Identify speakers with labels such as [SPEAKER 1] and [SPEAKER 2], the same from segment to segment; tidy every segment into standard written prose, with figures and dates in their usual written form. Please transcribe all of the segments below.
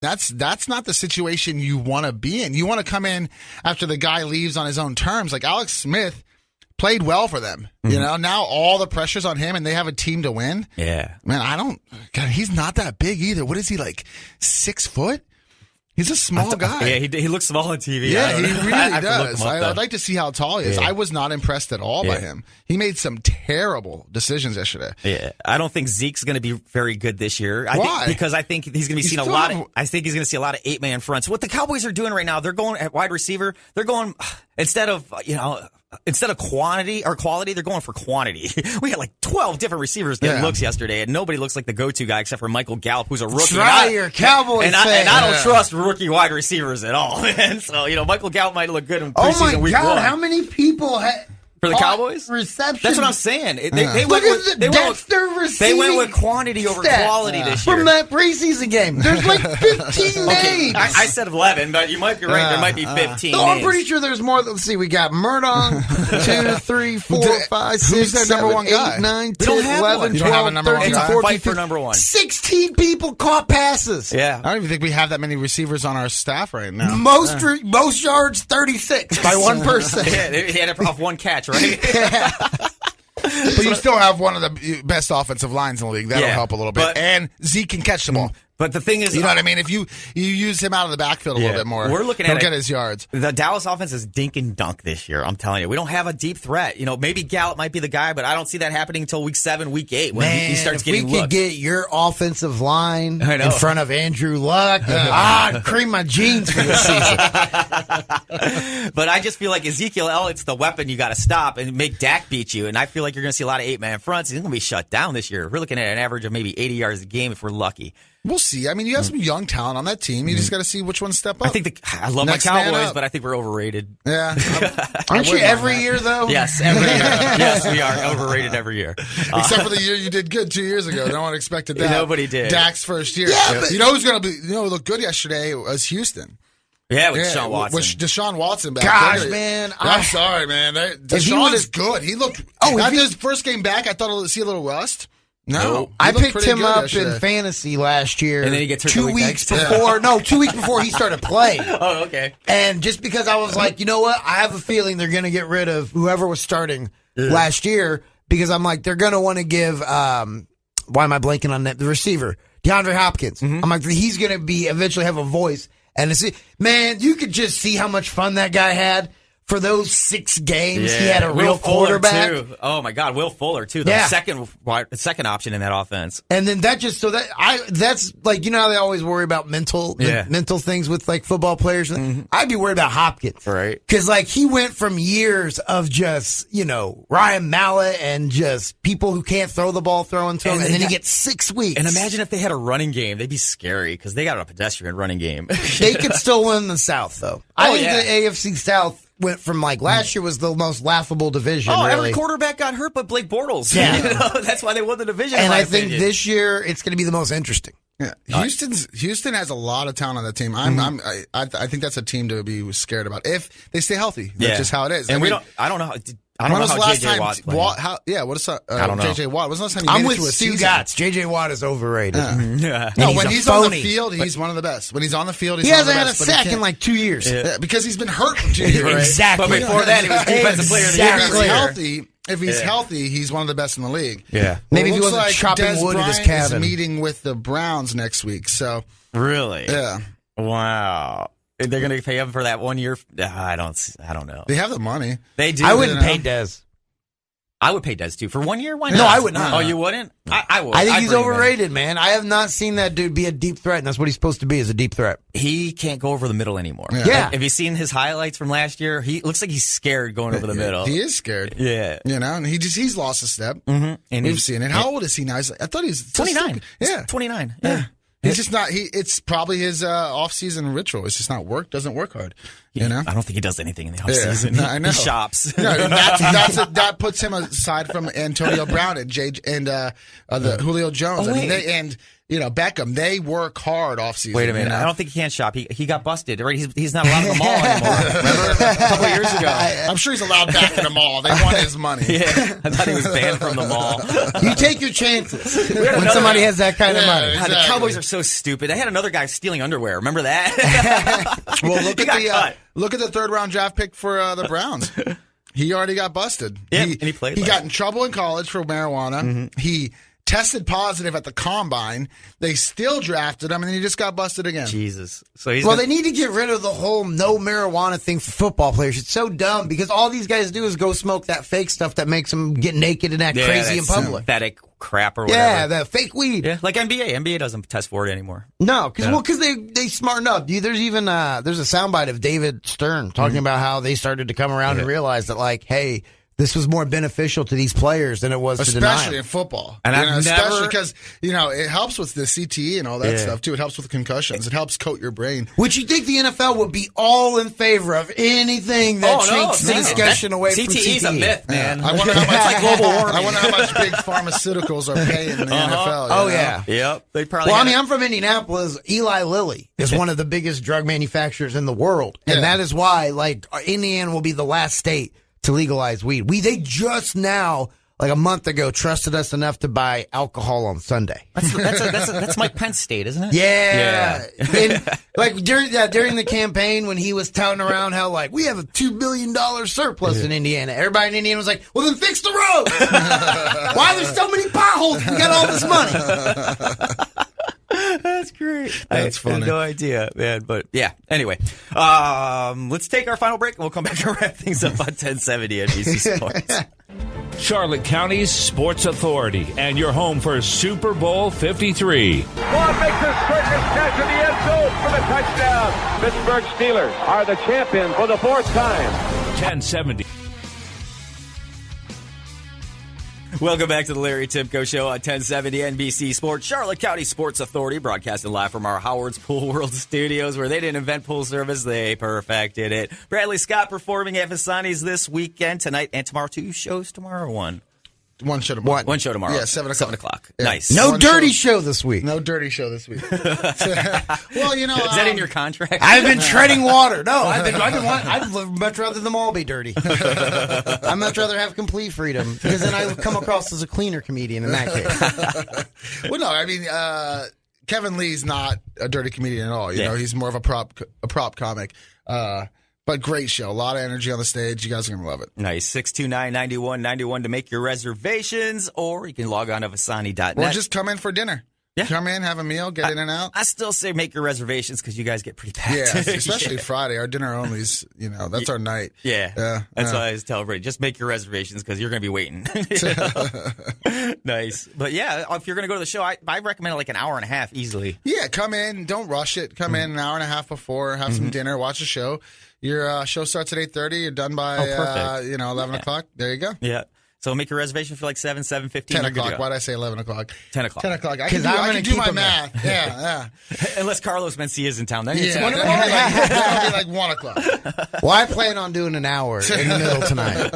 [SPEAKER 1] That's not the situation you want to be in. You want to come in after the guy leaves on his own terms. Like Alex Smith played well for them. You know, now all the pressure's on him and they have a team to win.
[SPEAKER 2] Yeah.
[SPEAKER 1] Man, God, he's not that big either. What is he, like 6 foot? He's a small guy.
[SPEAKER 2] Yeah, he looks small on TV.
[SPEAKER 1] Yeah, he really does. I'd
[SPEAKER 2] like
[SPEAKER 1] like to see how tall he is.
[SPEAKER 2] Yeah.
[SPEAKER 1] I was not impressed at all by him. He made some terrible decisions yesterday.
[SPEAKER 2] Yeah, I don't think Zeke's going to be very good this year.
[SPEAKER 1] Why?
[SPEAKER 2] Because I think he's going to be seeing a lot of. I think he's going to see a lot of 8-man fronts. What the Cowboys are doing right now, they're going at wide receiver. They're going instead of quantity or quality, they're going for quantity. We had like 12 different receivers get looks yesterday, and nobody looks like the go-to guy except for Michael Gallup, who's a rookie.
[SPEAKER 3] Try your Cowboys fan.
[SPEAKER 2] And I don't trust rookie wide receivers at all. And so, Michael Gallup might look good in preseason week 1.
[SPEAKER 3] Oh my God, how many people
[SPEAKER 2] for the Cowboys?
[SPEAKER 3] Reception.
[SPEAKER 2] That's what I'm saying. They went with quantity over quality this year.
[SPEAKER 3] From that preseason game. There's like 15 names.
[SPEAKER 2] I said 11, but you might be right. There might be 15
[SPEAKER 3] No, I'm pretty sure there's more. Let's see. We got Murdoch, 2, 3, 4, 5, 6, 7, 8, 9, 10, 11, 12, 13, 14,
[SPEAKER 2] fight for number 1.
[SPEAKER 3] 16 people caught passes.
[SPEAKER 2] Yeah.
[SPEAKER 1] I don't even think we have that many receivers on our staff right now.
[SPEAKER 3] Most yards, 36 by one person.
[SPEAKER 2] Yeah, he had it off one catch, right?
[SPEAKER 1] But you still have one of the best offensive lines in the league. That'll help a little bit. And Zeke can catch the ball.
[SPEAKER 2] But the thing is,
[SPEAKER 1] you know what I mean? If you use him out of the backfield a little bit more,
[SPEAKER 2] we're looking
[SPEAKER 1] he'll
[SPEAKER 2] at
[SPEAKER 1] get his yards.
[SPEAKER 2] The Dallas offense is dink and dunk this year. I'm telling you, we don't have a deep threat. Maybe Gallup might be the guy, but I don't see that happening until week 7, week 8 when he starts getting looks.
[SPEAKER 3] If we could get your offensive line in front of Andrew Luck, I'd cream my jeans for this season.
[SPEAKER 2] But I just feel like Ezekiel Elliott's the weapon you got to stop and make Dak beat you. And I feel like you're going to see a lot of 8-man fronts. He's going to be shut down this year. We're looking at an average of maybe 80 yards a game if we're lucky.
[SPEAKER 1] We'll see. I mean, you have some young talent on that team. You just got to see which ones step up.
[SPEAKER 2] I love
[SPEAKER 1] Next
[SPEAKER 2] my Cowboys, but I think we're overrated.
[SPEAKER 1] Yeah.
[SPEAKER 3] Aren't you every year, though?
[SPEAKER 2] Yes, every year. Yes, we are overrated every year.
[SPEAKER 1] Except for the year you did good 2 years ago. No one expected that.
[SPEAKER 2] Nobody did.
[SPEAKER 1] Dak's first year.
[SPEAKER 3] Yeah, but,
[SPEAKER 1] who's going to be? Who looked good yesterday was Houston.
[SPEAKER 2] Yeah, with Deshaun Watson.
[SPEAKER 1] With Deshaun Watson back.
[SPEAKER 3] Gosh, man.
[SPEAKER 1] I'm sorry, man. Deshaun is good. He looked. After his first game back, I thought I'd see a little rust. No,
[SPEAKER 3] I picked him up in fantasy last year.
[SPEAKER 2] And then he gets hurt
[SPEAKER 3] 2 weeks before. No, 2 weeks before he started playing.
[SPEAKER 2] Oh, okay.
[SPEAKER 3] And just because I was like, you know what? I have a feeling they're going to get rid of whoever was starting last year because I'm like, they're going to want to give, why am I blanking on that? The receiver, DeAndre Hopkins. I'm like, he's going to be eventually have a voice. And man, you could just see how much fun that guy had. For those 6 games, he had a real quarterback.
[SPEAKER 2] Too. Oh my God, Will Fuller too. The second option in that offense.
[SPEAKER 3] And then that's like, how they always worry about mental things with like football players. I'd be worried about Hopkins,
[SPEAKER 2] right?
[SPEAKER 3] Because like he went from years of just Ryan Mallett and just people who can't throw the ball throwing to him, and then he gets 6 weeks.
[SPEAKER 2] And imagine if they had a running game, they'd be scary because they got a pedestrian running game.
[SPEAKER 3] They could still win the South though. I think the AFC South went from like last year was the most laughable division.
[SPEAKER 2] Oh,
[SPEAKER 3] really.
[SPEAKER 2] Every quarterback got hurt but Blake Bortles.
[SPEAKER 3] Yeah.
[SPEAKER 2] That's why they won the division.
[SPEAKER 3] And I think this year it's going to be the most interesting.
[SPEAKER 1] Yeah. Houston has a lot of talent on that team. I think that's a team to be scared about if they stay healthy. That's just how it is.
[SPEAKER 2] And I don't know. I don't know how J.J. Watt's playing.
[SPEAKER 1] I don't know. J.J. Watt. When's the last time
[SPEAKER 3] I'm
[SPEAKER 1] made
[SPEAKER 3] with
[SPEAKER 1] it to a
[SPEAKER 3] Stu
[SPEAKER 1] season?
[SPEAKER 3] Gatz. J.J. Watt is overrated.
[SPEAKER 1] No, when he's on the field, he's one of the best. When he's on the field,
[SPEAKER 3] he hasn't had a sack in like 2 years.
[SPEAKER 1] Yeah, because he's been hurt for 2 years.
[SPEAKER 3] Exactly.
[SPEAKER 2] But before that, he was defensive player of the year.
[SPEAKER 1] If he's healthy, he's one of the best in the league.
[SPEAKER 2] Yeah.
[SPEAKER 3] Maybe if he wasn't chopping wood at his cabin.
[SPEAKER 1] Is meeting with the Browns next week. So
[SPEAKER 2] really,
[SPEAKER 1] yeah.
[SPEAKER 2] Wow. They're going to pay him for that 1 year. I don't know.
[SPEAKER 1] They have the money.
[SPEAKER 2] They do.
[SPEAKER 3] I wouldn't pay Dez.
[SPEAKER 2] I would pay Dez too for 1 year. Why not?
[SPEAKER 3] No, I would not.
[SPEAKER 2] Oh, you wouldn't? I would.
[SPEAKER 3] I think he's overrated, man. I have not seen that dude be a deep threat, and that's what he's supposed to be, is a deep threat.
[SPEAKER 2] He can't go over the middle anymore.
[SPEAKER 3] Yeah.
[SPEAKER 2] Have you seen his highlights from last year? He looks like he's scared going over the middle.
[SPEAKER 1] He is scared.
[SPEAKER 2] Yeah.
[SPEAKER 1] And he's lost a step.
[SPEAKER 2] Mm-hmm. And
[SPEAKER 1] we've seen it. How old is he now? I thought he's
[SPEAKER 2] 29.
[SPEAKER 1] Yeah.
[SPEAKER 2] 29.
[SPEAKER 1] Yeah. He's just not. It's probably his off-season ritual. It's just not work. Doesn't work hard. I don't think he does anything in the offseason. Yeah, I know.
[SPEAKER 2] He shops.
[SPEAKER 1] No, that puts him aside from Antonio Brown and the Julio Jones. Beckham, they work hard off season.
[SPEAKER 2] Wait a minute. I don't think he can shop. He got busted. Right? He's not allowed in the mall anymore. Remember a couple of years ago?
[SPEAKER 1] I'm sure he's allowed back in the mall. They want his money.
[SPEAKER 2] Yeah, I thought he was banned from the mall.
[SPEAKER 3] You take your chances when somebody has that kind of money.
[SPEAKER 1] Exactly.
[SPEAKER 2] God, the Cowboys are so stupid. They had another guy stealing underwear. Remember that?
[SPEAKER 1] Well, look at the third round draft pick for the Browns. He already got busted.
[SPEAKER 2] Yeah, and he played.
[SPEAKER 1] He got in trouble in college for marijuana. Mm-hmm. He tested positive at the combine. They still drafted him, and then he just got busted again.
[SPEAKER 2] Jesus. So
[SPEAKER 3] they need to get rid of the whole no marijuana thing for football players. It's so dumb because all these guys do is go smoke that fake stuff that makes them get naked and act crazy in public.
[SPEAKER 2] Synthetic crap or whatever.
[SPEAKER 3] Yeah, the fake weed.
[SPEAKER 2] Yeah, like NBA. NBA doesn't test for it anymore.
[SPEAKER 3] No, because they smarten up. There's even there's a soundbite of David Stern talking about how they started to come around and realize that, like, hey, this was more beneficial to these players than it was to deny.
[SPEAKER 1] Especially in football.
[SPEAKER 2] And
[SPEAKER 1] especially because, it helps with the CTE and all that stuff, too. It helps with concussions. It helps coat your brain.
[SPEAKER 3] Would you think the NFL would be all in favor of anything that takes the discussion away from CTE?
[SPEAKER 2] CTE is a myth, man.
[SPEAKER 1] I wonder how much,
[SPEAKER 2] like global warming.
[SPEAKER 1] I wonder how much big pharmaceuticals are paying in the NFL.
[SPEAKER 3] Oh, yeah.
[SPEAKER 2] Yep. They probably
[SPEAKER 3] I'm from Indianapolis. Eli Lilly is one of the biggest drug manufacturers in the world. And that is why, Indiana will be the last state to legalize weed. They just now, like a month ago, trusted us enough to buy alcohol on Sunday.
[SPEAKER 2] That's Mike Pence state, isn't it?
[SPEAKER 3] Yeah. And, during the campaign when he was touting around how we have a $2 billion surplus in Indiana. Everybody in Indiana was like, well, then fix the roads. Why are there so many potholes? We got all this money.
[SPEAKER 2] That's great.
[SPEAKER 1] That's funny.
[SPEAKER 2] I had no idea, man. But yeah. Anyway, let's take our final break and we'll come back and wrap things up on 1070 NBC Sports.
[SPEAKER 4] Charlotte County's Sports Authority and your home for Super Bowl 53.
[SPEAKER 5] Vaughn makes a circus catch in the end zone for the touchdown. Pittsburgh Steelers are the champion for the fourth time.
[SPEAKER 4] 1070.
[SPEAKER 2] Welcome back to the Larry Timko Show on 1070 NBC Sports. Charlotte County Sports Authority broadcasting live from our Howard's Pool World Studios, where they didn't invent pool service, they perfected it. Bradley Scott performing at Visani's this weekend, tonight and tomorrow. 2 shows tomorrow, one.
[SPEAKER 1] One show tomorrow.
[SPEAKER 2] One show tomorrow.
[SPEAKER 1] Yeah, 7 o'clock.
[SPEAKER 2] 7 o'clock.
[SPEAKER 1] Yeah.
[SPEAKER 2] Nice.
[SPEAKER 3] No dirty show this week.
[SPEAKER 1] No dirty show this week. Well,
[SPEAKER 2] Is that in your contract?
[SPEAKER 3] I've been treading water. No, I'd much rather them all be dirty. I'd much rather have complete freedom because then I come across as a cleaner comedian in that case.
[SPEAKER 1] Well, no, I mean, Kevin Lee's not a dirty comedian at all. You know, he's more of a prop comic. But great show. A lot of energy on the stage. You guys are going to love it.
[SPEAKER 2] Nice. 629-9191 to make your reservations, or you can log on to Visani.net.
[SPEAKER 1] Or just come in for dinner. Yeah. Come in, have a meal, get in and out.
[SPEAKER 2] I still say make your reservations because you guys get pretty packed.
[SPEAKER 1] Yeah, especially Friday. Our dinner only's, that's our night.
[SPEAKER 2] Yeah. That's why I always tell everybody, just make your reservations because you're going to be waiting. Nice. But yeah, if you're going to go to the show, I recommend an hour and a half easily.
[SPEAKER 1] Yeah, come in. Don't rush it. Come in an hour and a half before, have some dinner, watch a show. Your show starts at 8:30. You're done by 11 o'clock. There you go.
[SPEAKER 2] Yeah. So make your reservation for 7:15.
[SPEAKER 1] 10 o'clock. Why did I say 11 o'clock?
[SPEAKER 2] 10 o'clock.
[SPEAKER 1] 10 o'clock. I can do my math. Yeah.
[SPEAKER 2] Unless Carlos Mencia is in town. Then
[SPEAKER 1] it's 1 o'clock. That'll be like 1 o'clock.
[SPEAKER 3] Well, I plan on doing an hour in the middle tonight.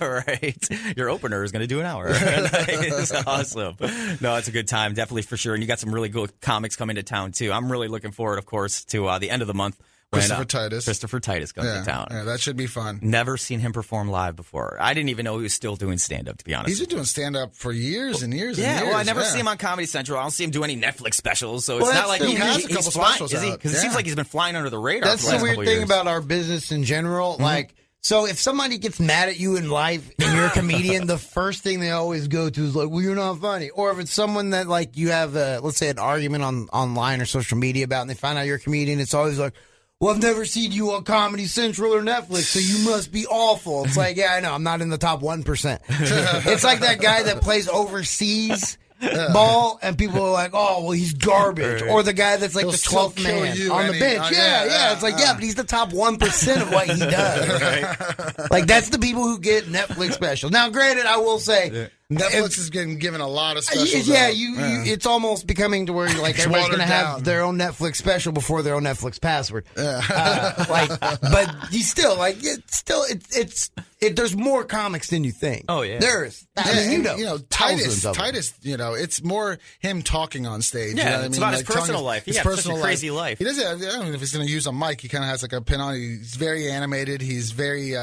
[SPEAKER 2] All right. Your opener is going to do an hour. That's awesome. No, it's a good time. Definitely for sure. And you got some really good comics coming to town, too. I'm really looking forward, of course, to the end of the month.
[SPEAKER 1] Christopher Titus.
[SPEAKER 2] Christopher Titus comes to town.
[SPEAKER 1] Yeah, that should be fun.
[SPEAKER 2] Never seen him perform live before. I didn't even know he was still doing stand-up, to be honest.
[SPEAKER 1] He's been doing stand-up for years and years and years.
[SPEAKER 2] Yeah, well, I never see him on Comedy Central. I don't see him do any Netflix specials, so it's not like
[SPEAKER 1] he has a couple specials out.
[SPEAKER 2] Because it seems like he's been flying under the radar.
[SPEAKER 3] That's the weird thing about our business in general. So if somebody gets mad at you in life and you're a comedian, the first thing they always go to is well, you're not funny. Or if it's someone that you have, let's say, an argument online or social media about, and they find out you're a comedian, it's always like, well, I've never seen you on Comedy Central or Netflix, so you must be awful. It's like, yeah, I know, I'm not in the top 1%. It's like that guy that plays overseas ball, and people are like, oh, well, he's garbage. Or the guy that's like the 12th man on the bench. Yeah. It's like, but he's the top 1% of what he does. Right? That's the people who get Netflix specials. Now, granted, I will say,
[SPEAKER 1] Netflix is getting given a lot of specials.
[SPEAKER 3] It's almost becoming to where everybody's going to have their own Netflix special before their own Netflix password. But you still it's there's more comics than you think.
[SPEAKER 2] Oh, yeah.
[SPEAKER 3] There's, thousands of them.
[SPEAKER 1] Titus, it's more him talking on stage.
[SPEAKER 2] Yeah,
[SPEAKER 1] you know what
[SPEAKER 2] it's
[SPEAKER 1] I mean?
[SPEAKER 2] about his personal life. He got such a crazy life.
[SPEAKER 1] He doesn't. I don't know if he's going to use a mic. He kind of has like a pin on. He's very animated. He's very.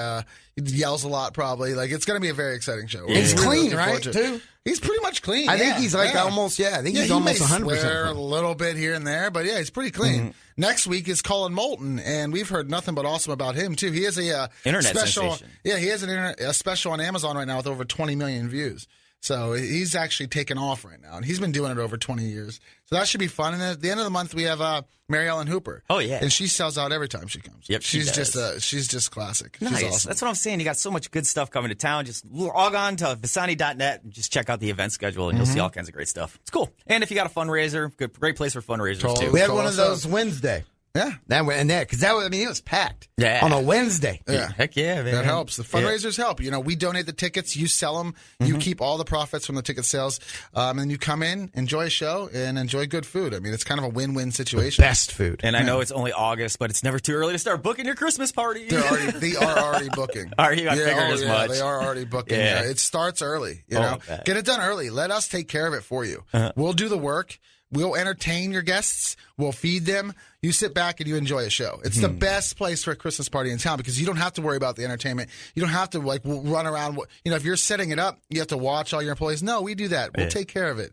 [SPEAKER 1] He yells a lot. Probably like it's going to be a very exciting show.
[SPEAKER 3] Yeah. He's
[SPEAKER 1] really
[SPEAKER 3] clean, right? Too.
[SPEAKER 1] He's pretty much clean.
[SPEAKER 3] I think he's like almost. Yeah, I think he's almost 100%.
[SPEAKER 1] He may swear a little bit here and there, but yeah, he's pretty clean.
[SPEAKER 2] Mm-hmm.
[SPEAKER 1] Next week is Cullen Moulton, and we've heard nothing but awesome about him too. He has a
[SPEAKER 2] internet
[SPEAKER 1] special.
[SPEAKER 2] sensation.
[SPEAKER 1] Yeah, he has a special on Amazon right now with over 20 million views. So he's actually taken off right now, and he's been doing it over 20 years. So that should be fun. And then at the end of the month, we have Mary Ellen Hooper.
[SPEAKER 2] Oh yeah,
[SPEAKER 1] and she sells out every time she comes.
[SPEAKER 2] Yep,
[SPEAKER 1] she's just classic.
[SPEAKER 2] Nice.
[SPEAKER 1] She's awesome.
[SPEAKER 2] That's what I'm saying. You got so much good stuff coming to town. Just log on to Visani.net and just check out the event schedule, and you'll see all kinds of great stuff. It's cool. And if you got a fundraiser, great place for fundraisers too.
[SPEAKER 3] We had one of those Wednesday.
[SPEAKER 1] Yeah,
[SPEAKER 3] because it was packed.
[SPEAKER 2] Yeah,
[SPEAKER 3] on a Wednesday.
[SPEAKER 1] Yeah,
[SPEAKER 2] heck yeah, man.
[SPEAKER 1] That helps. The fundraisers help. We donate the tickets, you sell them, you keep all the profits from the ticket sales, and you come in, enjoy a show, and enjoy good food. I mean, it's kind of a win-win situation.
[SPEAKER 3] The best food.
[SPEAKER 2] And I know it's only August, but it's never too early to start booking your Christmas party.
[SPEAKER 1] They are already booking.
[SPEAKER 2] Are you? I figured as much.
[SPEAKER 1] They are already booking.
[SPEAKER 2] Yeah.
[SPEAKER 1] It starts early. Get it done early. Let us take care of it for you. We'll do the work. We'll entertain your guests. We'll feed them. You sit back and you enjoy a show. It's the best place for a Christmas party in town because you don't have to worry about the entertainment. You don't have to run around. If you're setting it up, you have to watch all your employees. No, we do that. We'll take care of it.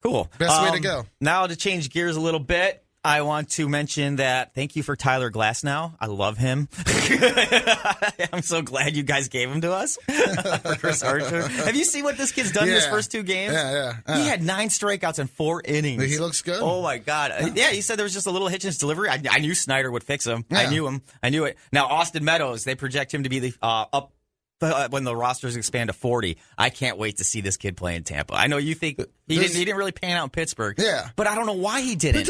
[SPEAKER 2] Cool.
[SPEAKER 1] Best way to go.
[SPEAKER 2] Now to change gears a little bit, I want to mention that thank you for Tyler Glasnow. I love him. I'm so glad you guys gave him to us for Chris Archer. Have you seen what this kid's done in his first 2 games?
[SPEAKER 1] Yeah.
[SPEAKER 2] He had 9 strikeouts in 4 innings.
[SPEAKER 1] He looks good.
[SPEAKER 2] Oh, my God. Yeah, he said there was just a little hitch in his delivery. I knew Snyder would fix him.
[SPEAKER 1] Yeah.
[SPEAKER 2] I knew him. I knew it. Now, Austin Meadows, they project him to be the when the rosters expand to 40. I can't wait to see this kid play in Tampa. I know you think he didn't really pan out in Pittsburgh.
[SPEAKER 1] Yeah.
[SPEAKER 2] But I don't know why he didn't.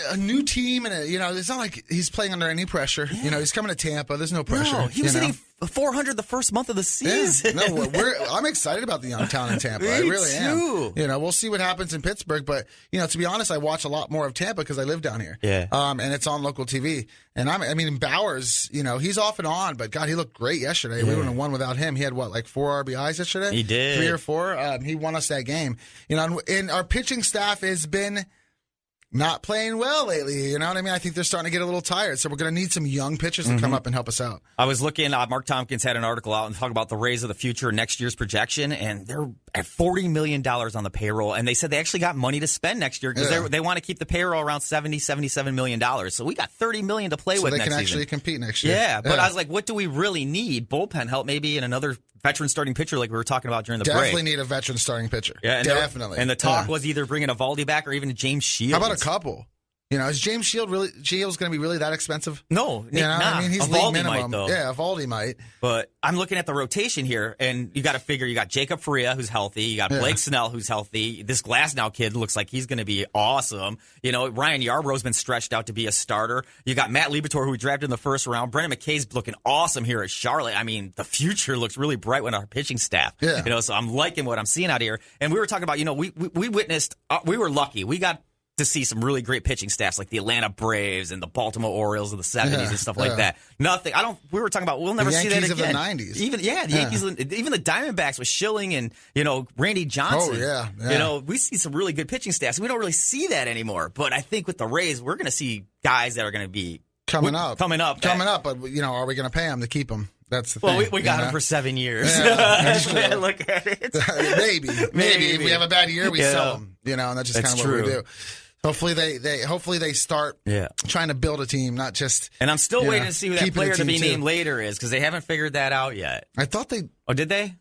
[SPEAKER 1] A new team, and it's not like he's playing under any pressure. Yeah. He's coming to Tampa. There's no pressure.
[SPEAKER 2] No, he was hitting 400 the first month of the season.
[SPEAKER 1] Yeah. No, I'm excited about the young town in Tampa. I really am. We'll see what happens in Pittsburgh, but to be honest, I watch a lot more of Tampa because I live down here.
[SPEAKER 2] Yeah.
[SPEAKER 1] And it's on local TV. And Bowers, he's off and on, but God, he looked great yesterday. Yeah. We wouldn't have won without him. He had 4 RBIs yesterday?
[SPEAKER 2] He did.
[SPEAKER 1] 3 or 4. He won us that game. And our pitching staff has been not playing well lately. You know what I mean? I think they're starting to get a little tired. So we're going to need some young pitchers to come up and help us out.
[SPEAKER 2] I was looking, Mark Tompkins had an article out and talk about the Rays of the future, next year's projection, and they're at $40 million on the payroll. And they said they actually got money to spend next year because they want to keep the payroll around $77 million. So we got $30 million to play with next season.
[SPEAKER 1] So they can actually compete next year.
[SPEAKER 2] Yeah, but I was like, what do we really need? Bullpen help maybe, and another veteran starting pitcher like we were talking about during the break.
[SPEAKER 1] Definitely need a veteran starting pitcher.
[SPEAKER 2] Yeah,
[SPEAKER 1] definitely.
[SPEAKER 2] And the talk was either bringing Evaldi back or even James Shields.
[SPEAKER 1] How about a couple? Is James Shields going to be really that expensive?
[SPEAKER 2] No,
[SPEAKER 1] he's
[SPEAKER 2] Evaldi
[SPEAKER 1] league minimum.
[SPEAKER 2] Might, though.
[SPEAKER 1] Yeah, Evaldi might.
[SPEAKER 2] But I'm looking at the rotation here, and you got to figure you got Jacob Faria, who's healthy. You got Blake Snell, who's healthy. This Glasnow kid looks like he's going to be awesome. Ryan Yarbrough's been stretched out to be a starter. You got Matt Libator, who we drafted in the first round. Brendan McKay's looking awesome here at Charlotte. I mean, the future looks really bright with our pitching staff.
[SPEAKER 1] Yeah.
[SPEAKER 2] So I'm liking what I'm seeing out here. And we were talking about, we witnessed, we were lucky. We got to see some really great pitching staffs like the Atlanta Braves and the Baltimore Orioles of the 70s and stuff like that. We were talking about, we'll never see that again.
[SPEAKER 1] The Yankees of the 90s.
[SPEAKER 2] The Yankees, even the Diamondbacks with Schilling and, Randy Johnson.
[SPEAKER 1] Oh, yeah.
[SPEAKER 2] We see some really good pitching staffs. We don't really see that anymore. But I think with the Rays, we're going to see guys that are going to be
[SPEAKER 1] coming up.
[SPEAKER 2] But,
[SPEAKER 1] are we going to pay them to keep them? That's the thing.
[SPEAKER 2] Well, we got him for 7 years.
[SPEAKER 1] Yeah,
[SPEAKER 2] look at it.
[SPEAKER 1] Maybe. If we have a bad year, we sell them. And that's just kind of what we do. Hopefully they start trying to build a team, not just.
[SPEAKER 2] And I'm still waiting to see who that player to be named later is because they haven't figured that out yet.
[SPEAKER 1] I thought they.
[SPEAKER 2] Oh, did they?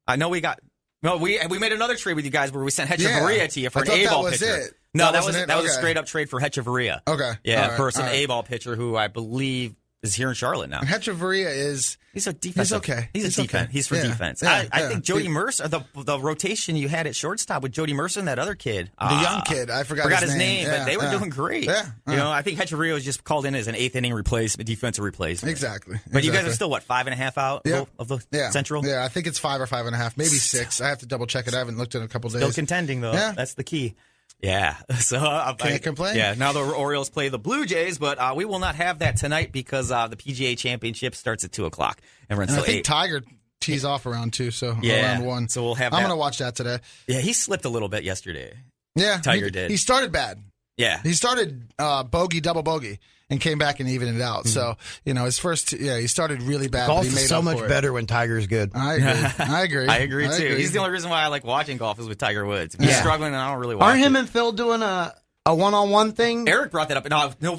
[SPEAKER 2] I know we got. No, we made another trade with you guys where we sent Hechavarria to you for an A-ball pitcher.
[SPEAKER 1] It.
[SPEAKER 2] No, that was a straight up trade for Hechavarria.
[SPEAKER 1] Okay.
[SPEAKER 2] Yeah, for some A-ball pitcher who I believe is here in Charlotte now.
[SPEAKER 1] And Hechavarria is.
[SPEAKER 2] He's a defense.
[SPEAKER 1] He's okay.
[SPEAKER 2] He's a defense. He's for defense. I think Jody Mercer, the rotation you had at shortstop with Jody Mercer and that other kid.
[SPEAKER 1] The young kid. I forgot his name.
[SPEAKER 2] But they were doing great.
[SPEAKER 1] Yeah.
[SPEAKER 2] I think Hechavarria was just called in as an 8th inning replacement, defensive replacement.
[SPEAKER 1] Exactly.
[SPEAKER 2] But you guys are still, 5.5 out of the Central?
[SPEAKER 1] Yeah, I think it's 5 or 5.5, maybe 6. I have to double check it. I haven't looked in a couple days.
[SPEAKER 2] Still contending, though. Yeah. That's the key. Yeah, so
[SPEAKER 1] can't complain.
[SPEAKER 2] Yeah, now the Orioles play the Blue Jays, but we will not have that tonight because the PGA Championship starts at 2:00 and runs till 8.
[SPEAKER 1] I think tees off around 2, so
[SPEAKER 2] Yeah,
[SPEAKER 1] around 1.
[SPEAKER 2] so we'll have
[SPEAKER 1] I'm
[SPEAKER 2] that.
[SPEAKER 1] going to watch that today.
[SPEAKER 2] Yeah, he slipped a little bit yesterday.
[SPEAKER 1] Yeah.
[SPEAKER 2] Tiger did.
[SPEAKER 1] He started bad.
[SPEAKER 2] Yeah.
[SPEAKER 1] He started bogey, double bogey, and came back and evened it out. So, his first, he started really bad.
[SPEAKER 3] Golf
[SPEAKER 1] but he made
[SPEAKER 3] is so
[SPEAKER 1] up
[SPEAKER 3] much
[SPEAKER 1] for it.
[SPEAKER 3] better when Tiger's good.
[SPEAKER 1] I agree.
[SPEAKER 2] I agree, too. He's the only reason why I like watching golf is with Tiger Woods. If he's struggling, then I don't really watch
[SPEAKER 3] Aren't him
[SPEAKER 2] it.
[SPEAKER 3] and Phil doing a one-on-one thing?
[SPEAKER 2] Eric brought that up. No,